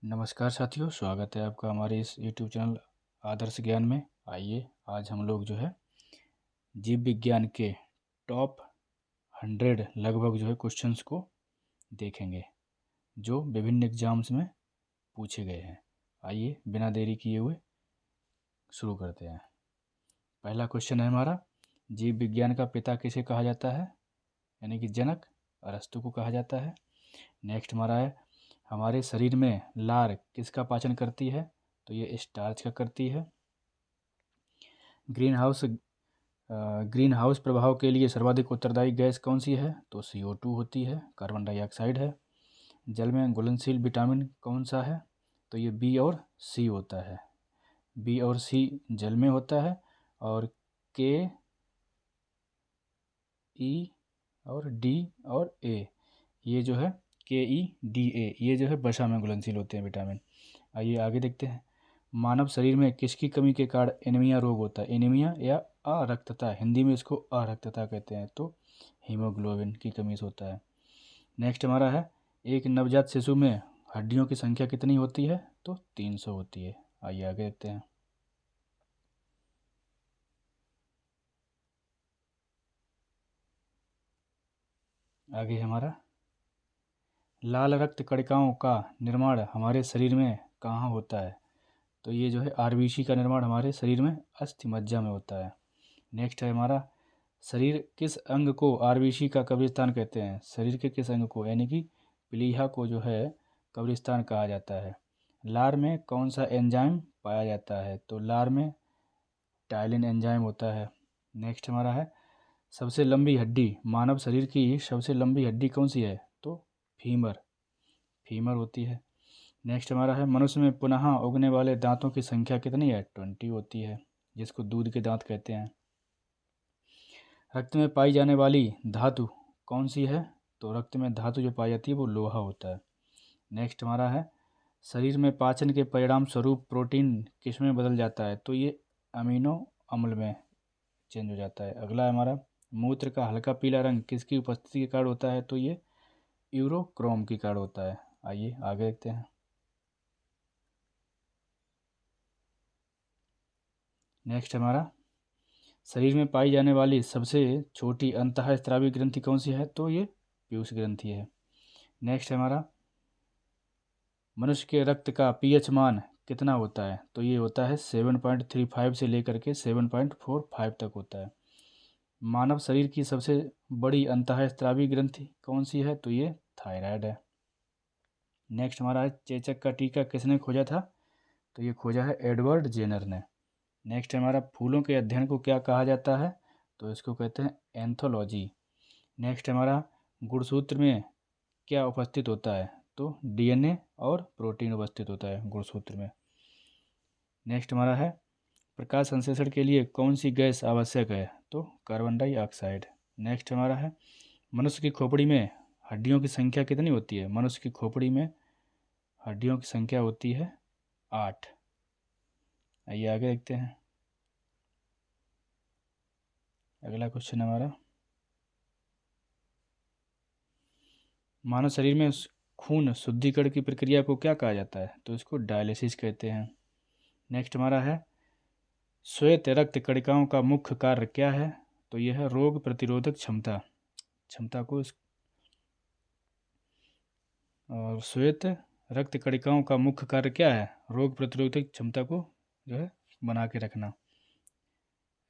नमस्कार साथियों, स्वागत है आपका हमारे इस यूट्यूब चैनल आदर्श ज्ञान में। आइए आज हम लोग जो है जीव विज्ञान के टॉप 100 लगभग जो है क्वेश्चंस को देखेंगे जो विभिन्न एग्जाम्स में पूछे गए हैं। आइए बिना देरी किए हुए शुरू करते हैं। पहला क्वेश्चन है हमारा, जीव विज्ञान का पिता किसे कहा जाता है? यानी कि जनक अरस्तु को कहा जाता है। नेक्स्ट हमारा है, हमारे शरीर में लार किसका पाचन करती है? तो ये स्टार्च का करती है। ग्रीन हाउस प्रभाव के लिए सर्वाधिक उत्तरदायी गैस कौन सी है? तो CO2 होती है, कार्बन डाइऑक्साइड है। जल में घुलनशील विटामिन कौन सा है? तो ये बी और सी होता है। बी और सी जल में होता है और के, ई और डी और ए, ये जो है KEDA, ये जो है वसा में घुलनशील होते हैं विटामिन। आइए आगे देखते हैं, मानव शरीर में किसकी कमी के कारण एनीमिया रोग होता है? एनीमिया या अरक्तता, हिंदी में इसको अरक्तता कहते हैं, तो हीमोग्लोबिन की कमी से होता है। नेक्स्ट हमारा है, एक नवजात शिशु में हड्डियों की संख्या कितनी होती है? तो 300 होती है। आइए आगे देखते हैं। आगे हमारा, लाल रक्त कणिकाओं का निर्माण हमारे शरीर में कहाँ होता है? तो ये जो है RBC का निर्माण हमारे शरीर में अस्थि मज्जा में होता है। नेक्स्ट है हमारा, शरीर किस अंग को RBC का कब्रिस्तान कहते हैं? शरीर के किस अंग को, यानी कि प्लीहा को जो है कब्रिस्तान कहा जाता है। लार में कौन सा एंजाइम पाया जाता है? तो लार में टाइलिन एंजाइम होता है। नेक्स्ट हमारा है, सबसे लंबी हड्डी, मानव शरीर की सबसे लंबी हड्डी कौन सी है? तो फीमर होती है। नेक्स्ट हमारा है, मनुष्य में पुनः उगने वाले दांतों की संख्या कितनी है? 20 होती है, जिसको दूध के दांत कहते हैं। रक्त में पाई जाने वाली धातु कौन सी है? तो रक्त में धातु जो पाई जाती है वो लोहा होता है। नेक्स्ट हमारा है, शरीर में पाचन के परिणाम स्वरूप प्रोटीन किस में बदल जाता है? तो ये अमीनो अम्ल में चेंज हो जाता है। अगला है हमारा, मूत्र का हल्का पीला रंग किसकी उपस्थिति के कारण होता है? तो ये यूरोक्रोम के कारण होता है। आइए आगे देखते हैं। नेक्स्ट हमारा, शरीर में पाई जाने वाली सबसे छोटी अंतःस्रावी ग्रंथि कौन सी है? तो ये पीयूष ग्रंथि है। नेक्स्ट हमारा, मनुष्य के रक्त का pH मान कितना होता है? तो ये होता है 7.35 से लेकर के 7.45 तक होता है। मानव शरीर की सबसे बड़ी अंतःस्रावी ग्रंथि कौन सी है? तो ये थायराइड है। नेक्स्ट हमारा है, चेचक का टीका किसने खोजा था? तो ये खोजा है एडवर्ड जेनर ने। नेक्स्ट हमारा, फूलों के अध्ययन को क्या कहा जाता है? तो इसको कहते हैं एंथोलॉजी। नेक्स्ट हमारा, गुणसूत्र में क्या उपस्थित होता है? तो DNA और प्रोटीन उपस्थित होता है गुणसूत्र में। नेक्स्ट हमारा है, प्रकाश संश्लेषण के लिए कौन सी गैस आवश्यक है? तो कार्बन डाइऑक्साइड। नेक्स्ट हमारा है, मनुष्य की खोपड़ी में हड्डियों की संख्या कितनी होती है? मनुष्य की खोपड़ी में हड्डियों की संख्या होती है 8। आइए आगे देखते हैं। अगला क्वेश्चन हमारा, मानव शरीर में खून शुद्धिकरण की प्रक्रिया को क्या कहा जाता है? तो इसको डायलिसिस कहते हैं। नेक्स्ट हमारा है, श्वेत रक्त कणिकाओं का मुख्य कार्य क्या है? तो यह है रोग प्रतिरोधक क्षमता को और श्वेत रक्त कणिकाओं का मुख्य कार्य क्या है? रोग प्रतिरोधक क्षमता को जो है बना के रखना।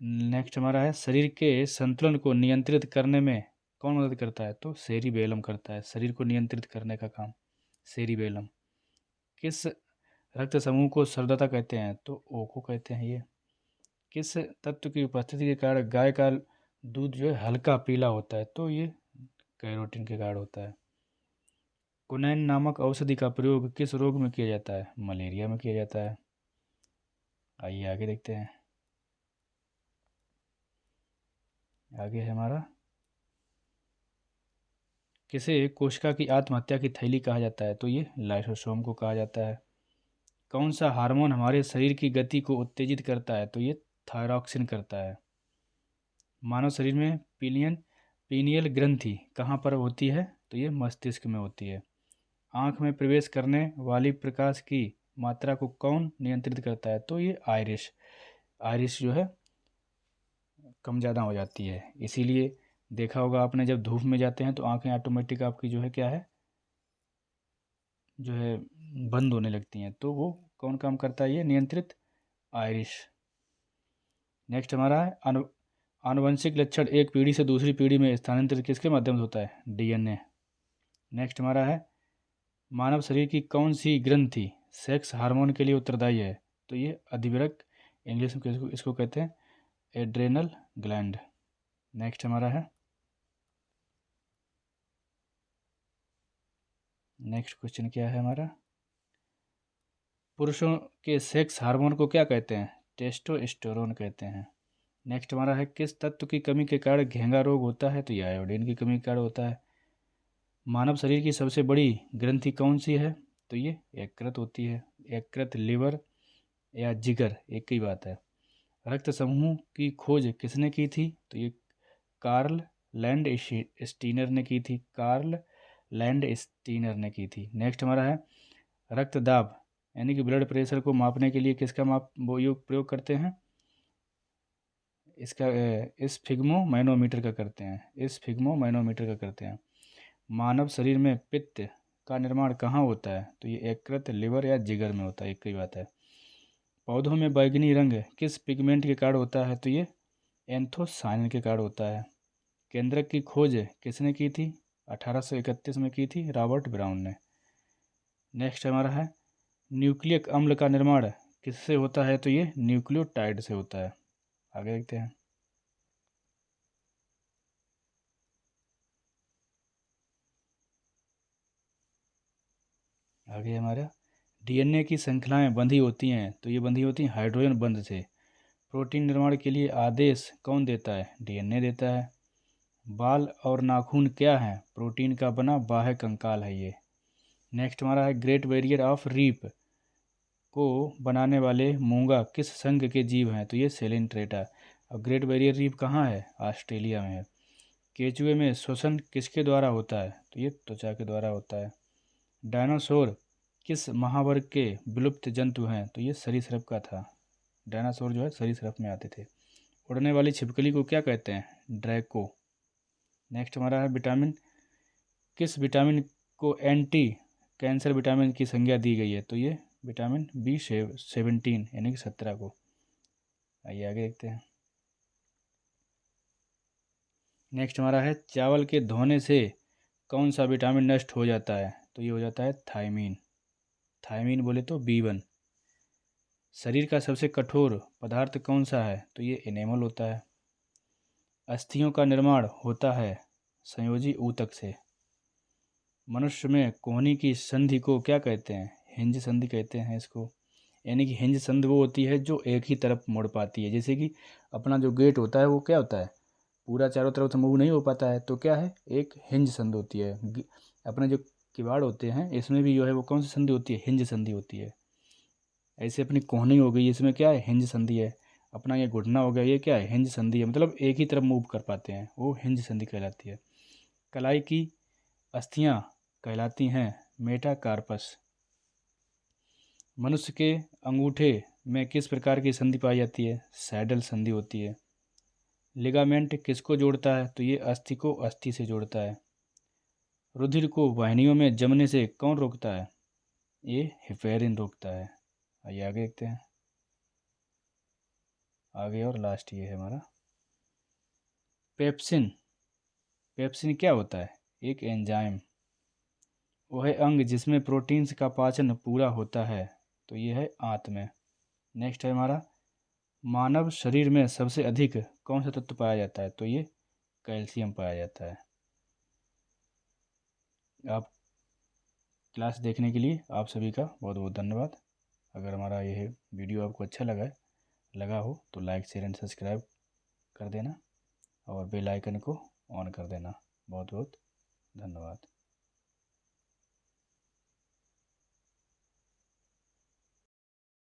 नेक्स्ट हमारा है, शरीर के संतुलन को नियंत्रित करने में कौन मदद करता है? तो सेरिबेलम करता है, शरीर को नियंत्रित करने का काम सेरिबेलम। किस रक्त समूह को सर्वदाता कहते हैं? तो ओ को कहते हैं ये। किस तत्व की उपस्थिति के कारण गाय का दूध जो है हल्का पीला होता है? तो ये कैरोटीन के कारण होता है। कुनैन नामक औषधि का प्रयोग किस रोग में किया जाता है? मलेरिया में किया जाता है। आइए आगे देखते हैं। आगे है हमारा, किसे कोशिका की आत्महत्या की थैली कहा जाता है? तो ये लाइसोसोम को कहा जाता है। कौन सा हार्मोन हमारे शरीर की गति को उत्तेजित करता है? तो ये थायरॉक्सिन करता है। मानव शरीर में पीनियल ग्रंथि कहाँ पर होती है? तो ये मस्तिष्क में होती है। आँख में प्रवेश करने वाली प्रकाश की मात्रा को कौन नियंत्रित करता है? तो ये आइरिश। आइरिश जो है कम ज़्यादा हो जाती है, इसीलिए देखा होगा आपने, जब धूप में जाते हैं तो आंखें ऑटोमेटिक आपकी जो है क्या है, जो है बंद होने लगती हैं। तो वो कौन काम करता है? ये नियंत्रित आइरिश। नेक्स्ट हमारा है आनुवंशिक लक्षण एक पीढ़ी से दूसरी पीढ़ी में स्थानांतरित किसके माध्यम से होता है? डीएनए। नेक्स्ट हमारा है मानव शरीर की कौन सी ग्रंथि सेक्स हार्मोन के लिए उत्तरदायी है? तो ये अधिवृक्क, इंग्लिश में इसको कहते हैं एड्रेनल ग्लैंड। नेक्स्ट हमारा है, नेक्स्ट क्वेश्चन क्या है हमारा, पुरुषों के सेक्स हार्मोन को क्या कहते हैं? टेस्टोस्टेरोन कहते हैं। नेक्स्ट हमारा है किस तत्व की कमी के कारण घेंगा रोग होता है? तो ये आयोडीन की कमी के कारण होता है। मानव शरीर की सबसे बड़ी ग्रंथि कौन सी है? तो ये यकृत होती है। यकृत, लिवर या जिगर एक ही बात है। रक्त समूह की खोज किसने की थी? तो ये कार्ल लैंड स्टीनर ने की थी। कार्ल लैंड स्टीनर ने की थी। नेक्स्ट हमारा है रक्तदाब यानी कि ब्लड प्रेशर को मापने के लिए किसका वो प्रयोग करते हैं? इसका स्फिग्मोमैनोमीटर का करते हैं। स्फिग्मोमैनोमीटर का करते हैं। मानव शरीर में पित्त का निर्माण कहाँ होता है? तो ये यकृत, लिवर या जिगर में होता है, एक ही बात है। पौधों में बैंगनी रंग किस पिगमेंट के कारण होता है? तो ये एंथोसायनिन के कारण होता है। केंद्रक की खोज किसने की थी? 1831 में की थी रॉबर्ट ब्राउन ने। नेक्स्ट हमारा है न्यूक्लिक अम्ल का निर्माण किससे होता है? तो ये न्यूक्लियोटाइड से होता है। आगे देखते हैं। आगे हमारा डीएनए की श्रृंखलाएं बंधी होती हैं, तो ये बंधी होती हैं हाइड्रोजन बंध से। प्रोटीन निर्माण के लिए आदेश कौन देता है? डीएनए देता है। बाल और नाखून क्या है? प्रोटीन का बना बाह्य कंकाल है ये। नेक्स्ट हमारा है ग्रेट बैरियर ऑफ रीफ को बनाने वाले मूंगा किस संघ के जीव हैं? तो ये सेलेंट्रेटा। अब ग्रेट बैरियर रीफ कहाँ है? ऑस्ट्रेलिया में है। केचुए में श्वसन किसके द्वारा होता है? तो ये त्वचा के द्वारा होता है। डायनासोर किस महावर्ग के विलुप्त जंतु हैं? तो ये सरीसृप का था। डायनासोर जो है सरीसृप में आते थे। उड़ने वाली छिपकली को क्या कहते हैं? ड्रैको। नेक्स्ट हमारा है विटामिन, किस विटामिन को एंटी कैंसर विटामिन की संज्ञा दी गई है? तो ये विटामिन B17 यानी कि 17 को। आइए आगे देखते हैं। नेक्स्ट हमारा है चावल के धोने से कौन सा विटामिन नष्ट हो जाता है? तो ये हो जाता है थायमीन। थायमीन बोले तो B1। शरीर का सबसे कठोर पदार्थ कौन सा है? तो ये एनेमल होता है। अस्थियों का निर्माण होता है संयोजी ऊतक से। मनुष्य में कोहनी की संधि को क्या कहते हैं? हिंज संधि कहते हैं इसको। यानी कि हिंज संधि वो होती है जो एक ही तरफ मुड़ पाती है। जैसे कि अपना जो गेट होता है वो क्या होता है, पूरा चारों तरफ से मूव नहीं हो पाता है, तो क्या है, एक हिंज संधि होती है। अपने जो किवाड़ होते हैं इसमें भी जो है वो कौन सी संधि होती है? हिंज संधि होती है। ऐसे अपनी कोहनी हो गई, इसमें क्या है? हिंज संधि है। अपना ये घुटना हो गया, ये क्या है? हिंज संधि है। मतलब एक ही तरफ मूव कर पाते हैं, वो हिंज संधि कहलाती है। कलाई की अस्थियां कहलाती हैं मेटाकार्पस। मनुष्य के अंगूठे में किस प्रकार की संधि पाई जाती है? सैडल संधि होती है। लिगामेंट किसको जोड़ता है? तो ये अस्थि को अस्थि से जोड़ता है। रुधिर को वाहिनियों में जमने से कौन रोकता है? ये हेपेरिन रोकता है। आइए आगे देखते हैं। आगे और लास्ट ये है हमारा पेप्सिन। पेप्सिन क्या होता है? एक एंजाइम। वह अंग जिसमें प्रोटीन्स का पाचन पूरा होता है, तो ये है आंत में। नेक्स्ट है हमारा मानव शरीर में सबसे अधिक कौन सा तत्व पाया जाता है? तो ये कैल्शियम पाया जाता है। आप क्लास देखने के लिए आप सभी का बहुत बहुत धन्यवाद। अगर हमारा यह वीडियो आपको अच्छा लगा हो तो लाइक शेयर एंड सब्सक्राइब कर देना और बेल आइकन को ऑन कर देना। बहुत बहुत धन्यवाद।